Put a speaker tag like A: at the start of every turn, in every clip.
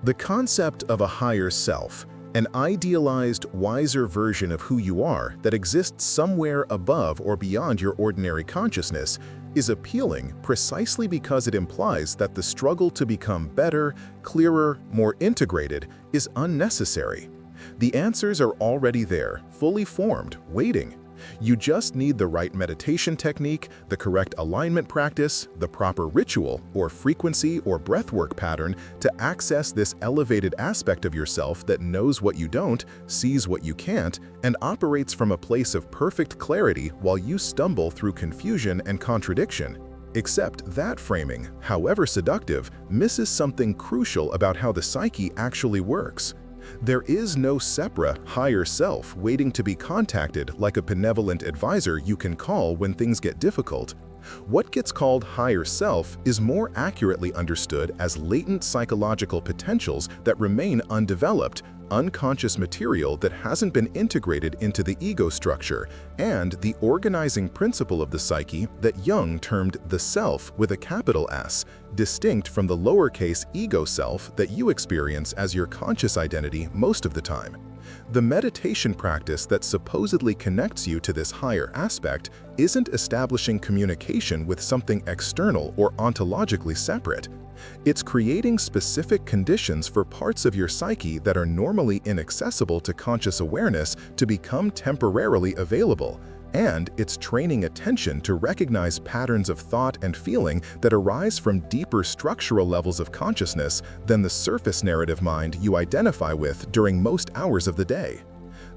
A: The concept of a higher self, an idealized, wiser version of who you are that exists somewhere above or beyond your ordinary consciousness, is appealing precisely because it implies that the struggle to become better, clearer, more integrated is unnecessary. The answers are already there, fully formed, waiting. You just need the right meditation technique, the correct alignment practice, the proper ritual or frequency or breathwork pattern to access this elevated aspect of yourself that knows what you don't, sees what you can't, and operates from a place of perfect clarity while you stumble through confusion and contradiction. Except that framing, however seductive, misses something crucial about how the psyche actually works. There is no separate, higher self waiting to be contacted like a benevolent advisor you can call when things get difficult. What gets called higher self is more accurately understood as latent psychological potentials that remain undeveloped, unconscious material that hasn't been integrated into the ego structure, and the organizing principle of the psyche that Jung termed the self with a capital S, distinct from the lowercase ego self that you experience as your conscious identity most of the time. The meditation practice that supposedly connects you to this higher aspect isn't establishing communication with something external or ontologically separate. It's creating specific conditions for parts of your psyche that are normally inaccessible to conscious awareness to become temporarily available, and it's training attention to recognize patterns of thought and feeling that arise from deeper structural levels of consciousness than the surface narrative mind you identify with during most hours of the day.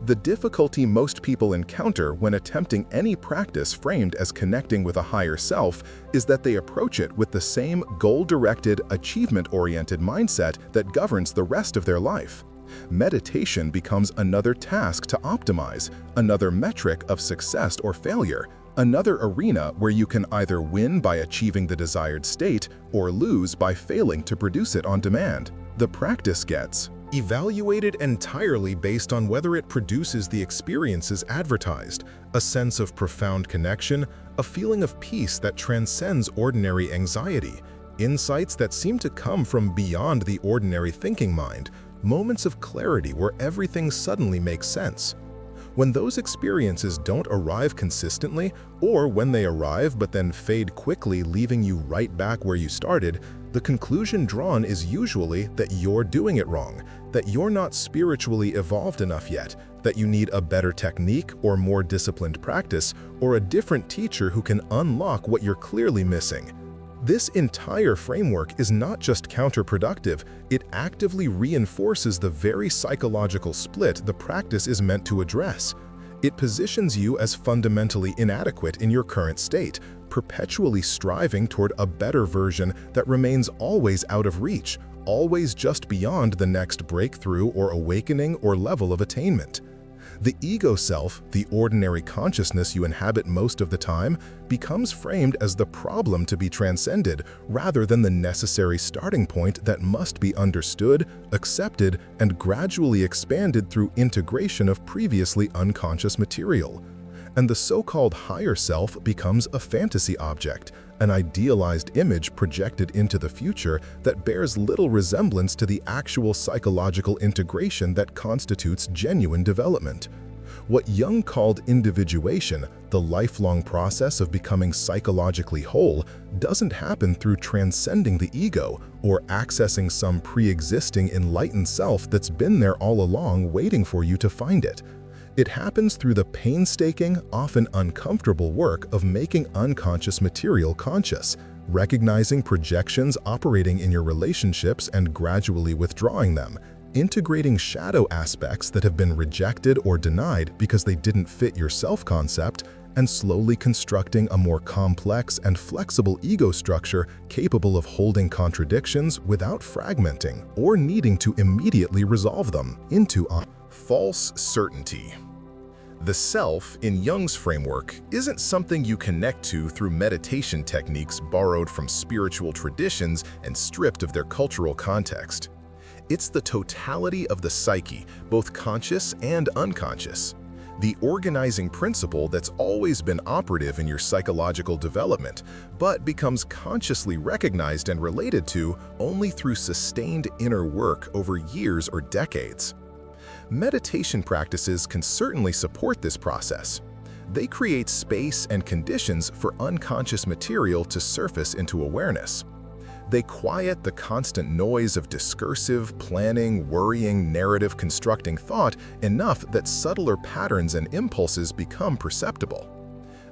A: The difficulty most people encounter when attempting any practice framed as connecting with a higher self is that they approach it with the same goal-directed, achievement-oriented mindset that governs the rest of their life. Meditation becomes another task to optimize, another metric of success or failure, another arena where you can either win by achieving the desired state or lose by failing to produce it on demand. The practice gets evaluated entirely based on whether it produces the experiences advertised, a sense of profound connection, a feeling of peace that transcends ordinary anxiety, insights that seem to come from beyond the ordinary thinking mind, moments of clarity where everything suddenly makes sense. When those experiences don't arrive consistently, or when they arrive but then fade quickly, leaving you right back where you started, the conclusion drawn is usually that you're doing it wrong, that you're not spiritually evolved enough yet, that you need a better technique or more disciplined practice, or a different teacher who can unlock what you're clearly missing. This entire framework is not just counterproductive, it actively reinforces the very psychological split the practice is meant to address. It positions you as fundamentally inadequate in your current state, perpetually striving toward a better version that remains always out of reach, always just beyond the next breakthrough or awakening or level of attainment. The ego self, the ordinary consciousness you inhabit most of the time, becomes framed as the problem to be transcended rather than the necessary starting point that must be understood, accepted, and gradually expanded through integration of previously unconscious material. And the so-called higher self becomes a fantasy object, an idealized image projected into the future that bears little resemblance to the actual psychological integration that constitutes genuine development. What Jung called individuation, the lifelong process of becoming psychologically whole, doesn't happen through transcending the ego or accessing some pre-existing enlightened self that's been there all along waiting for you to find it. It happens through the painstaking, often uncomfortable work of making unconscious material conscious, recognizing projections operating in your relationships and gradually withdrawing them, integrating shadow aspects that have been rejected or denied because they didn't fit your self-concept, and slowly constructing a more complex and flexible ego structure capable of holding contradictions without fragmenting or needing to immediately resolve them into a false certainty. The self, in Jung's framework, isn't something you connect to through meditation techniques borrowed from spiritual traditions and stripped of their cultural context. It's the totality of the psyche, both conscious and unconscious. the organizing principle that's always been operative in your psychological development, but becomes consciously recognized and related to only through sustained inner work over years or decades. Meditation practices can certainly support this process. They create space and conditions for unconscious material to surface into awareness. They quiet the constant noise of discursive, planning, worrying, narrative-constructing thought enough that subtler patterns and impulses become perceptible.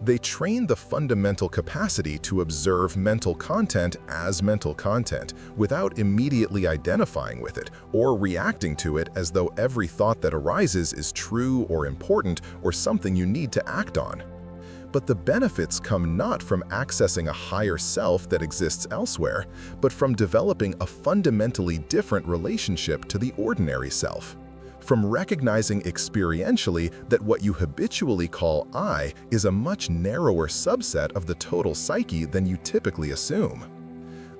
A: They train the fundamental capacity to observe mental content as mental content without immediately identifying with it or reacting to it as though every thought that arises is true or important or something you need to act on. But the benefits come not from accessing a higher self that exists elsewhere, but from developing a fundamentally different relationship to the ordinary self. From recognizing experientially that what you habitually call I is a much narrower subset of the total psyche than you typically assume.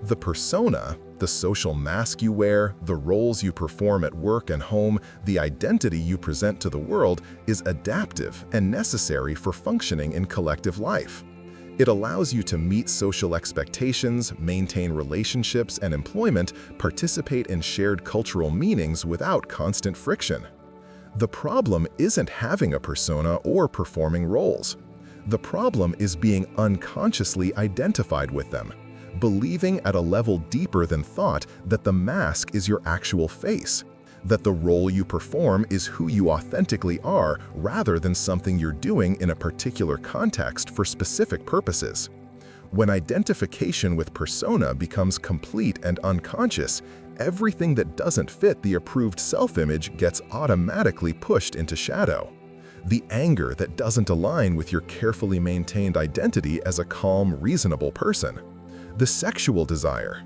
A: The persona, the social mask you wear, the roles you perform at work and home, the identity you present to the world is adaptive and necessary for functioning in collective life. It allows you to meet social expectations, maintain relationships and employment, participate in shared cultural meanings without constant friction. The problem isn't having a persona or performing roles. The problem is being unconsciously identified with them, believing at a level deeper than thought that the mask is your actual face, that the role you perform is who you authentically are rather than something you're doing in a particular context for specific purposes. When identification with persona becomes complete and unconscious, everything that doesn't fit the approved self-image gets automatically pushed into shadow. The anger that doesn't align with your carefully maintained identity as a calm, reasonable person. The sexual desire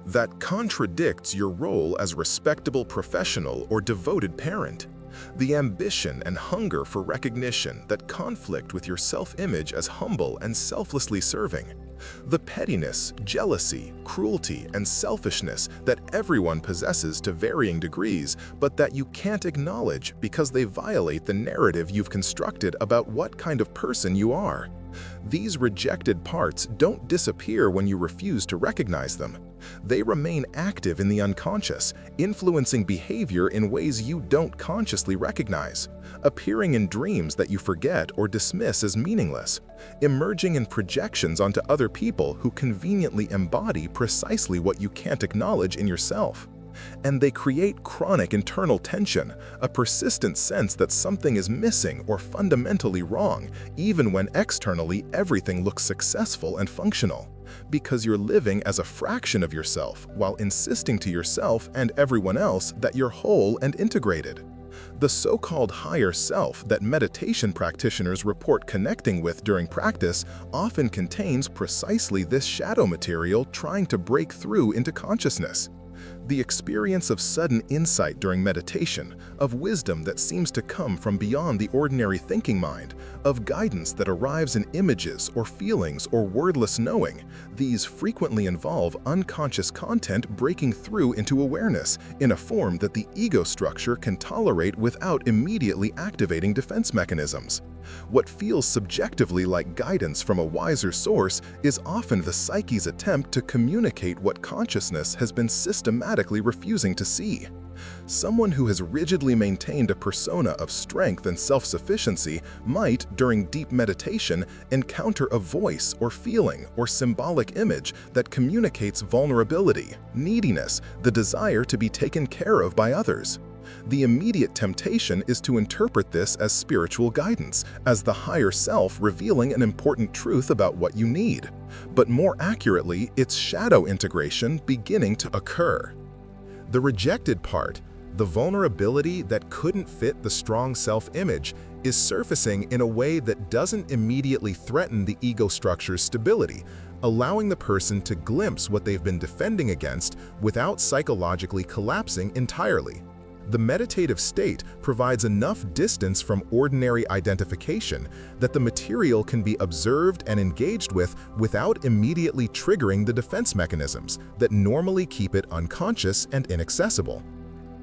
A: that contradicts your role as respectable professional or devoted parent. The ambition and hunger for recognition that conflict with your self-image as humble and selflessly serving. The pettiness, jealousy, cruelty, and selfishness that everyone possesses to varying degrees, but that you can't acknowledge because they violate the narrative you've constructed about what kind of person you are. These rejected parts don't disappear when you refuse to recognize them. They remain active in the unconscious, influencing behavior in ways you don't consciously recognize, appearing in dreams that you forget or dismiss as meaningless, emerging in projections onto other people who conveniently embody precisely what you can't acknowledge in yourself. And they create chronic internal tension, a persistent sense that something is missing or fundamentally wrong, even when externally everything looks successful and functional, because you're living as a fraction of yourself while insisting to yourself and everyone else that you're whole and integrated. The so-called higher self that meditation practitioners report connecting with during practice often contains precisely this shadow material trying to break through into consciousness. The experience of sudden insight during meditation, of wisdom that seems to come from beyond the ordinary thinking mind, of guidance that arrives in images or feelings or wordless knowing, these frequently involve unconscious content breaking through into awareness in a form that the ego structure can tolerate without immediately activating defense mechanisms. What feels subjectively like guidance from a wiser source is often the psyche's attempt to communicate what consciousness has been systematically refusing to see. Someone who has rigidly maintained a persona of strength and self-sufficiency might, during deep meditation, encounter a voice or feeling or symbolic image that communicates vulnerability, neediness, the desire to be taken care of by others. The immediate temptation is to interpret this as spiritual guidance, as the higher self revealing an important truth about what you need. But more accurately, it's shadow integration beginning to occur. The rejected part, the vulnerability that couldn't fit the strong self-image, is surfacing in a way that doesn't immediately threaten the ego structure's stability, allowing the person to glimpse what they've been defending against without psychologically collapsing entirely. The meditative state provides enough distance from ordinary identification that the material can be observed and engaged with without immediately triggering the defense mechanisms that normally keep it unconscious and inaccessible.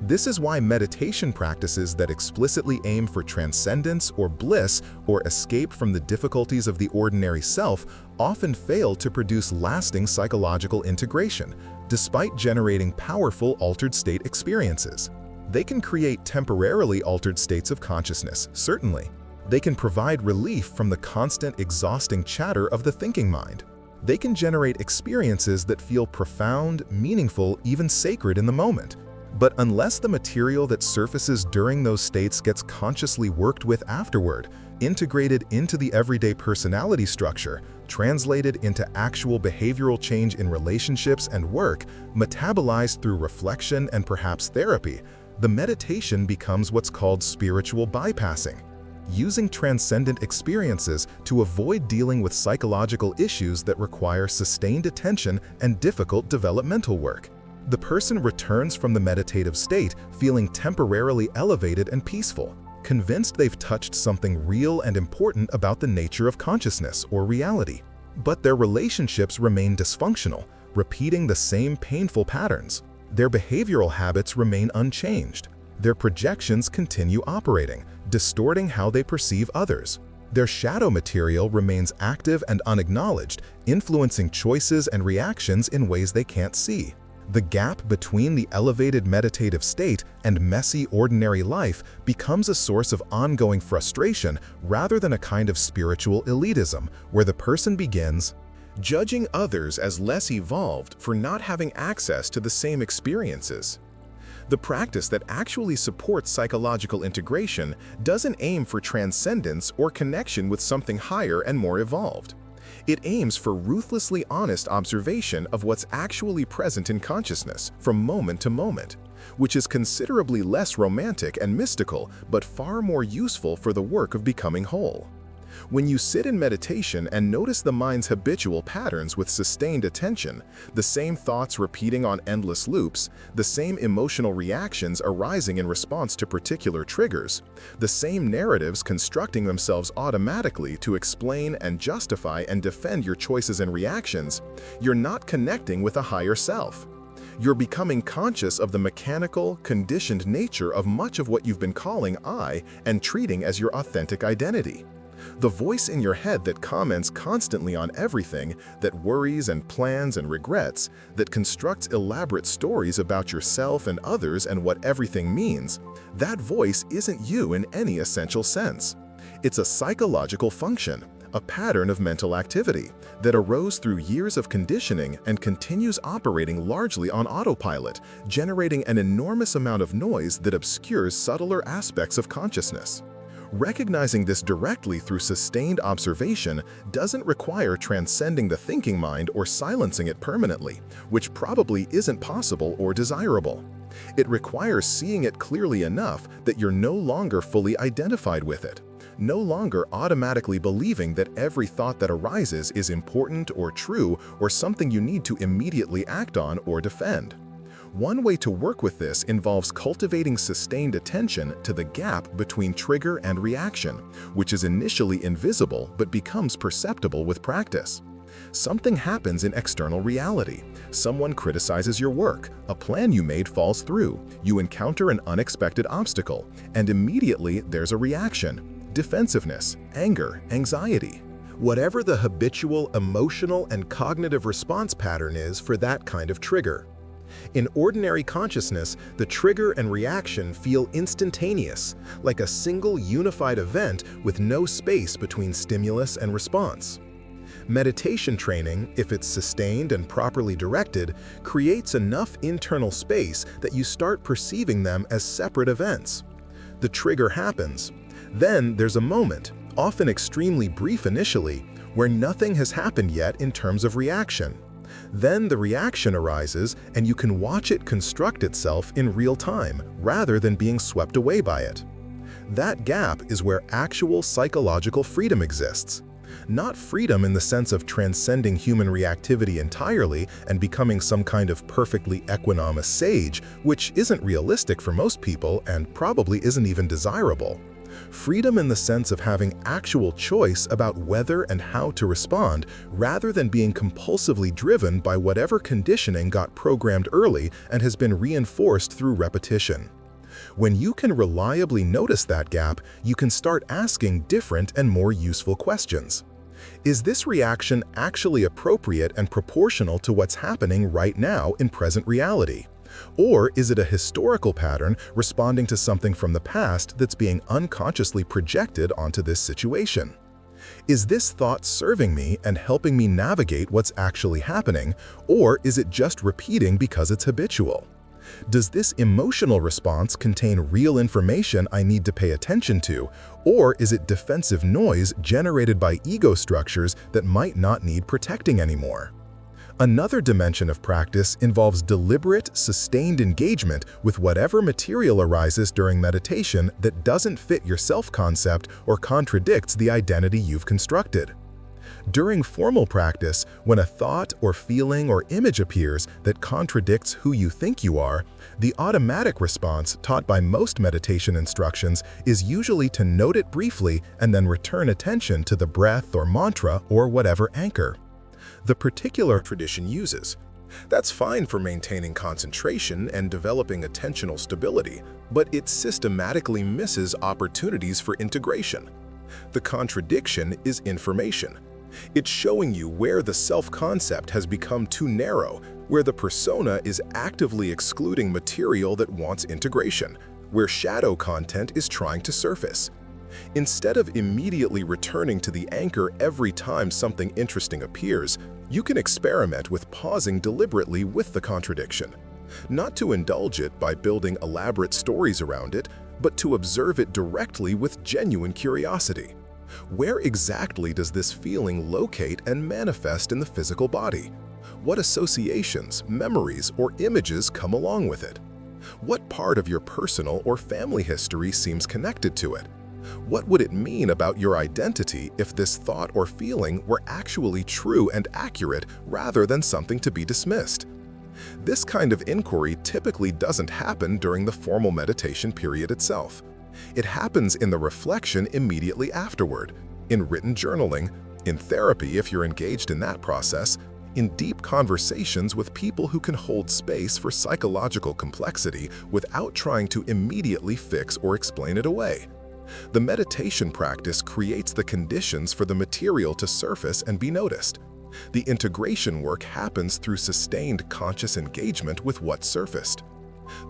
A: This is why meditation practices that explicitly aim for transcendence or bliss or escape from the difficulties of the ordinary self often fail to produce lasting psychological integration, despite generating powerful altered state experiences. They can create temporarily altered states of consciousness, certainly. They can provide relief from the constant, exhausting chatter of the thinking mind. They can generate experiences that feel profound, meaningful, even sacred in the moment. But unless the material that surfaces during those states gets consciously worked with afterward, integrated into the everyday personality structure, translated into actual behavioral change in relationships and work, metabolized through reflection and perhaps therapy, the meditation becomes what's called spiritual bypassing, using transcendent experiences to avoid dealing with psychological issues that require sustained attention and difficult developmental work. The person returns from the meditative state feeling temporarily elevated and peaceful, convinced they've touched something real and important about the nature of consciousness or reality. But their relationships remain dysfunctional, repeating the same painful patterns. Their behavioral habits remain unchanged. Their projections continue operating, distorting how they perceive others. Their shadow material remains active and unacknowledged, influencing choices and reactions in ways they can't see. The gap between the elevated meditative state and messy ordinary life becomes a source of ongoing frustration rather than a kind of spiritual elitism, where the person begins judging others as less evolved for not having access to the same experiences. The practice that actually supports psychological integration doesn't aim for transcendence or connection with something higher and more evolved. It aims for ruthlessly honest observation of what's actually present in consciousness from moment to moment, which is considerably less romantic and mystical, but far more useful for the work of becoming whole. When you sit in meditation and notice the mind's habitual patterns with sustained attention, the same thoughts repeating on endless loops, the same emotional reactions arising in response to particular triggers, the same narratives constructing themselves automatically to explain and justify and defend your choices and reactions, you're not connecting with a higher self. You're becoming conscious of the mechanical, conditioned nature of much of what you've been calling I and treating as your authentic identity. The voice in your head that comments constantly on everything, that worries and plans and regrets, that constructs elaborate stories about yourself and others and what everything means, that voice isn't you in any essential sense. It's a psychological function, a pattern of mental activity that arose through years of conditioning and continues operating largely on autopilot, generating an enormous amount of noise that obscures subtler aspects of consciousness. Recognizing this directly through sustained observation doesn't require transcending the thinking mind or silencing it permanently, which probably isn't possible or desirable. It requires seeing it clearly enough that you're no longer fully identified with it, no longer automatically believing that every thought that arises is important or true or something you need to immediately act on or defend. One way to work with this involves cultivating sustained attention to the gap between trigger and reaction, which is initially invisible but becomes perceptible with practice. Something happens in external reality. Someone criticizes your work, a plan you made falls through, you encounter an unexpected obstacle, and immediately there's a reaction: defensiveness, anger, anxiety. Whatever the habitual emotional and cognitive response pattern is for that kind of trigger. In ordinary consciousness, the trigger and reaction feel instantaneous, like a single unified event with no space between stimulus and response. Meditation training, if it's sustained and properly directed, creates enough internal space that you start perceiving them as separate events. The trigger happens. Then there's a moment, often extremely brief initially, where nothing has happened yet in terms of reaction. Then the reaction arises and you can watch it construct itself in real time rather than being swept away by it. That gap is where actual psychological freedom exists. Not freedom in the sense of transcending human reactivity entirely and becoming some kind of perfectly equanimous sage, which isn't realistic for most people and probably isn't even desirable. Freedom in the sense of having actual choice about whether and how to respond, rather than being compulsively driven by whatever conditioning got programmed early and has been reinforced through repetition. When you can reliably notice that gap, you can start asking different and more useful questions. Is this reaction actually appropriate and proportional to what's happening right now in present reality? Or is it a historical pattern responding to something from the past that's being unconsciously projected onto this situation? Is this thought serving me and helping me navigate what's actually happening, or is it just repeating because it's habitual? Does this emotional response contain real information I need to pay attention to, or is it defensive noise generated by ego structures that might not need protecting anymore? Another dimension of practice involves deliberate, sustained engagement with whatever material arises during meditation that doesn't fit your self-concept or contradicts the identity you've constructed. During formal practice, when a thought or feeling or image appears that contradicts who you think you are, the automatic response taught by most meditation instructions is usually to note it briefly and then return attention to the breath or mantra or whatever anchor the particular tradition uses. That's fine for maintaining concentration and developing attentional stability, but it systematically misses opportunities for integration. The contradiction is information. It's showing you where the self-concept has become too narrow, where the persona is actively excluding material that wants integration, where shadow content is trying to surface. Instead of immediately returning to the anchor every time something interesting appears, you can experiment with pausing deliberately with the contradiction. Not to indulge it by building elaborate stories around it, but to observe it directly with genuine curiosity. Where exactly does this feeling locate and manifest in the physical body? What associations, memories, or images come along with it? What part of your personal or family history seems connected to it? What would it mean about your identity if this thought or feeling were actually true and accurate rather than something to be dismissed? This kind of inquiry typically doesn't happen during the formal meditation period itself. It happens in the reflection immediately afterward, in written journaling, in therapy if you're engaged in that process, in deep conversations with people who can hold space for psychological complexity without trying to immediately fix or explain it away. The meditation practice creates the conditions for the material to surface and be noticed. The integration work happens through sustained conscious engagement with what's surfaced.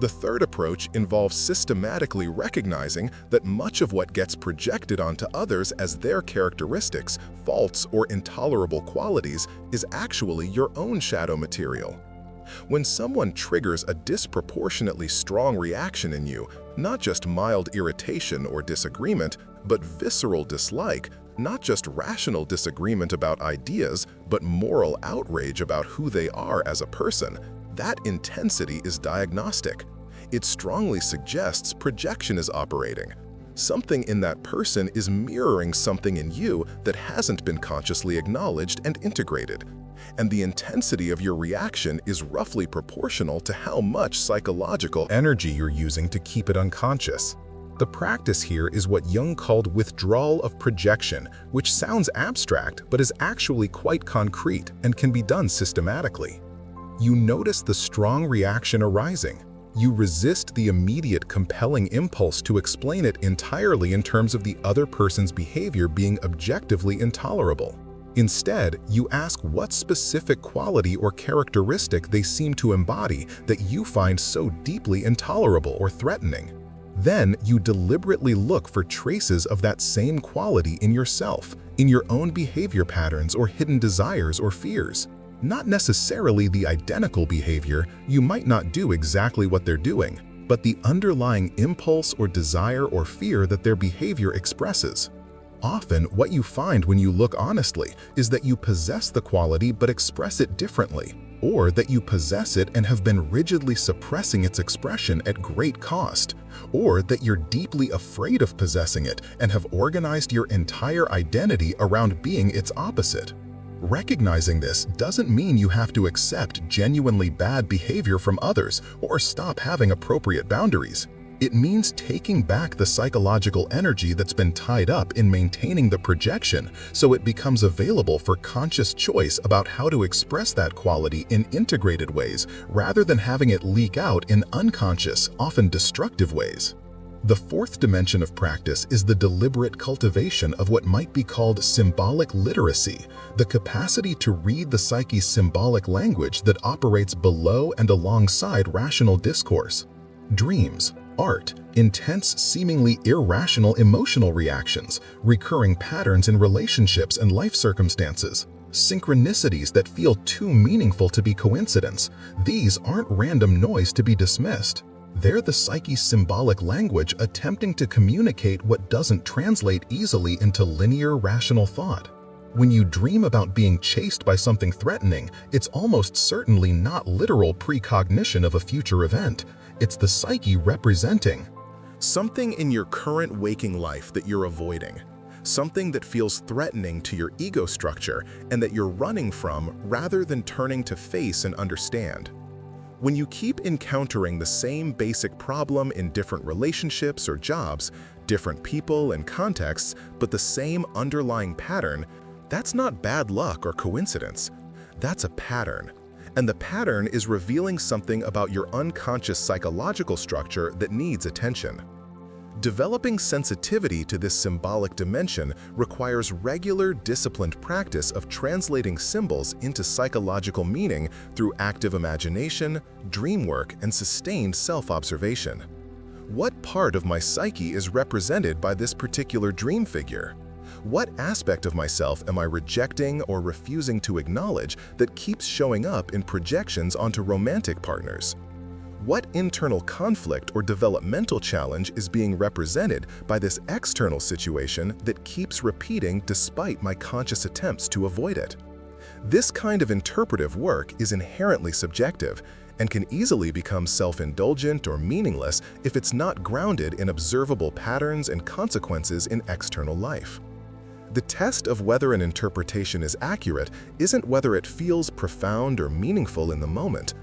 A: The third approach involves systematically recognizing that much of what gets projected onto others as their characteristics, faults, or intolerable qualities is actually your own shadow material. When someone triggers a disproportionately strong reaction in you, not just mild irritation or disagreement, but visceral dislike, not just rational disagreement about ideas, but moral outrage about who they are as a person, that intensity is diagnostic. It strongly suggests projection is operating. Something in that person is mirroring something in you that hasn't been consciously acknowledged and integrated. And the intensity of your reaction is roughly proportional to how much psychological energy you're using to keep it unconscious. The practice here is what Jung called withdrawal of projection, which sounds abstract but is actually quite concrete and can be done systematically. You notice the strong reaction arising. You resist the immediate compelling impulse to explain it entirely in terms of the other person's behavior being objectively intolerable. Instead, you ask what specific quality or characteristic they seem to embody that you find so deeply intolerable or threatening. Then you deliberately look for traces of that same quality in yourself, in your own behavior patterns or hidden desires or fears. Not necessarily the identical behavior, you might not do exactly what they're doing, but the underlying impulse or desire or fear that their behavior expresses. Often, what you find when you look honestly is that you possess the quality but express it differently, or that you possess it and have been rigidly suppressing its expression at great cost, or that you're deeply afraid of possessing it and have organized your entire identity around being its opposite. Recognizing this doesn't mean you have to accept genuinely bad behavior from others or stop having appropriate boundaries. It means taking back the psychological energy that's been tied up in maintaining the projection so it becomes available for conscious choice about how to express that quality in integrated ways rather than having it leak out in unconscious, often destructive ways. The fourth dimension of practice is the deliberate cultivation of what might be called symbolic literacy, the capacity to read the psyche's symbolic language that operates below and alongside rational discourse. Dreams, art, intense, seemingly irrational emotional reactions, recurring patterns in relationships and life circumstances, synchronicities that feel too meaningful to be coincidence. These aren't random noise to be dismissed. They're the psyche's symbolic language attempting to communicate what doesn't translate easily into linear, rational thought. When you dream about being chased by something threatening, it's almost certainly not literal precognition of a future event. It's the psyche representing something in your current waking life that you're avoiding, something that feels threatening to your ego structure and that you're running from rather than turning to face and understand. When you keep encountering the same basic problem in different relationships or jobs, different people and contexts, but the same underlying pattern, that's not bad luck or coincidence. That's a pattern. And the pattern is revealing something about your unconscious psychological structure that needs attention. Developing sensitivity to this symbolic dimension requires regular, disciplined practice of translating symbols into psychological meaning through active imagination, dream work, and sustained self-observation. What part of my psyche is represented by this particular dream figure? What aspect of myself am I rejecting or refusing to acknowledge that keeps showing up in projections onto romantic partners? What internal conflict or developmental challenge is being represented by this external situation that keeps repeating despite my conscious attempts to avoid it? This kind of interpretive work is inherently subjective and can easily become self-indulgent or meaningless if it's not grounded in observable patterns and consequences in external life. The test of whether an interpretation is accurate isn't whether it feels profound or meaningful in the moment.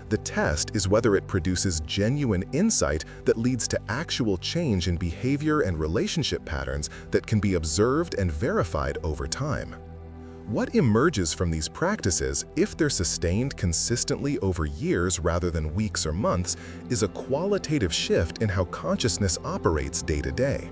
A: The test is whether it produces genuine insight that leads to actual change in behavior and relationship patterns that can be observed and verified over time. What emerges from these practices, if they're sustained consistently over years rather than weeks or months, is a qualitative shift in how consciousness operates day to day.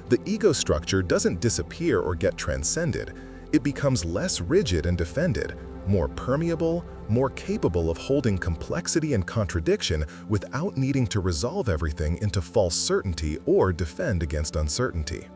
A: The ego structure doesn't disappear or get transcended. It becomes less rigid and defended, more permeable, more capable of holding complexity and contradiction without needing to resolve everything into false certainty or defend against uncertainty.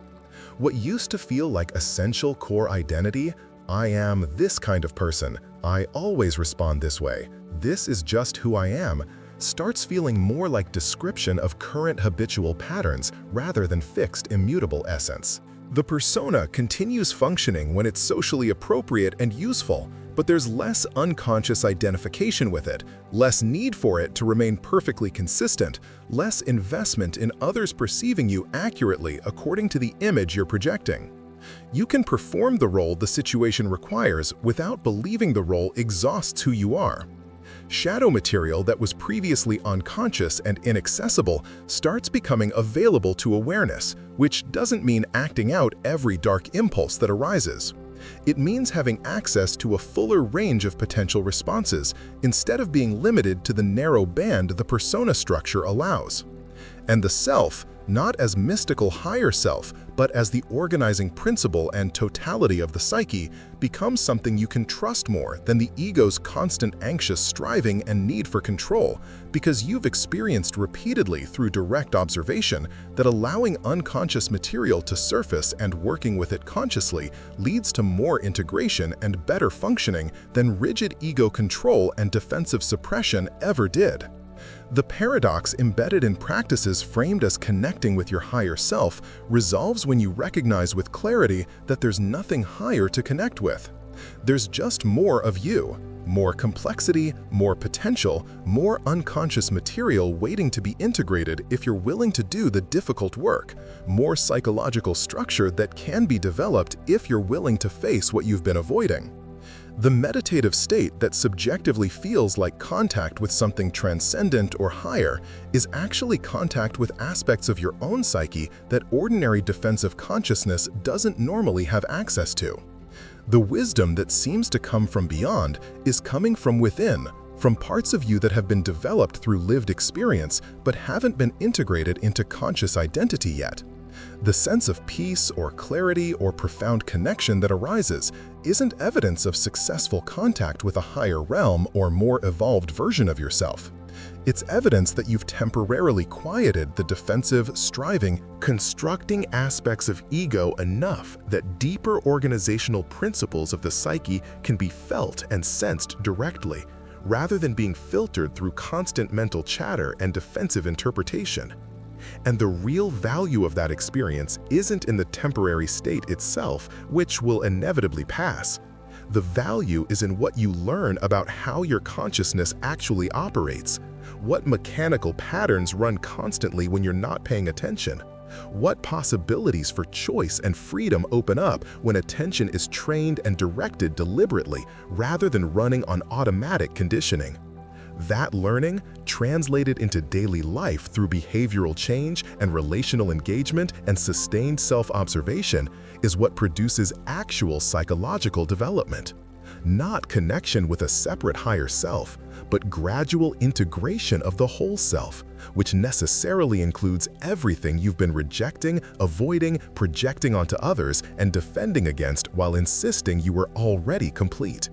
A: What used to feel like essential core identity, I am this kind of person, I always respond this way, this is just who I am, starts feeling more like description of current habitual patterns rather than fixed immutable essence. The persona continues functioning when it's socially appropriate and useful, but there's less unconscious identification with it, less need for it to remain perfectly consistent, less investment in others perceiving you accurately according to the image you're projecting. You can perform the role the situation requires without believing the role exhausts who you are. Shadow material that was previously unconscious and inaccessible starts becoming available to awareness, which doesn't mean acting out every dark impulse that arises. It means having access to a fuller range of potential responses instead of being limited to the narrow band the persona structure allows. And the self, not as mystical higher self, but as the organizing principle and totality of the psyche, becomes something you can trust more than the ego's constant anxious striving and need for control, because you've experienced repeatedly through direct observation that allowing unconscious material to surface and working with it consciously leads to more integration and better functioning than rigid ego control and defensive suppression ever did. The paradox embedded in practices framed as connecting with your higher self resolves when you recognize with clarity that there's nothing higher to connect with. There's just more of you, more complexity, more potential, more unconscious material waiting to be integrated if you're willing to do the difficult work, more psychological structure that can be developed if you're willing to face what you've been avoiding. The meditative state that subjectively feels like contact with something transcendent or higher is actually contact with aspects of your own psyche that ordinary defensive consciousness doesn't normally have access to. The wisdom that seems to come from beyond is coming from within, from parts of you that have been developed through lived experience but haven't been integrated into conscious identity yet. The sense of peace or clarity or profound connection that arises isn't evidence of successful contact with a higher realm or more evolved version of yourself. It's evidence that you've temporarily quieted the defensive, striving, constructing aspects of ego enough that deeper organizational principles of the psyche can be felt and sensed directly, rather than being filtered through constant mental chatter and defensive interpretation. And the real value of that experience isn't in the temporary state itself, which will inevitably pass. The value is in what you learn about how your consciousness actually operates. What mechanical patterns run constantly when you're not paying attention? What possibilities for choice and freedom open up when attention is trained and directed deliberately rather than running on automatic conditioning? That learning, translated into daily life through behavioral change and relational engagement and sustained self-observation, is what produces actual psychological development. Not connection with a separate higher self, but gradual integration of the whole self, which necessarily includes everything you've been rejecting, avoiding, projecting onto others, and defending against while insisting you were already complete.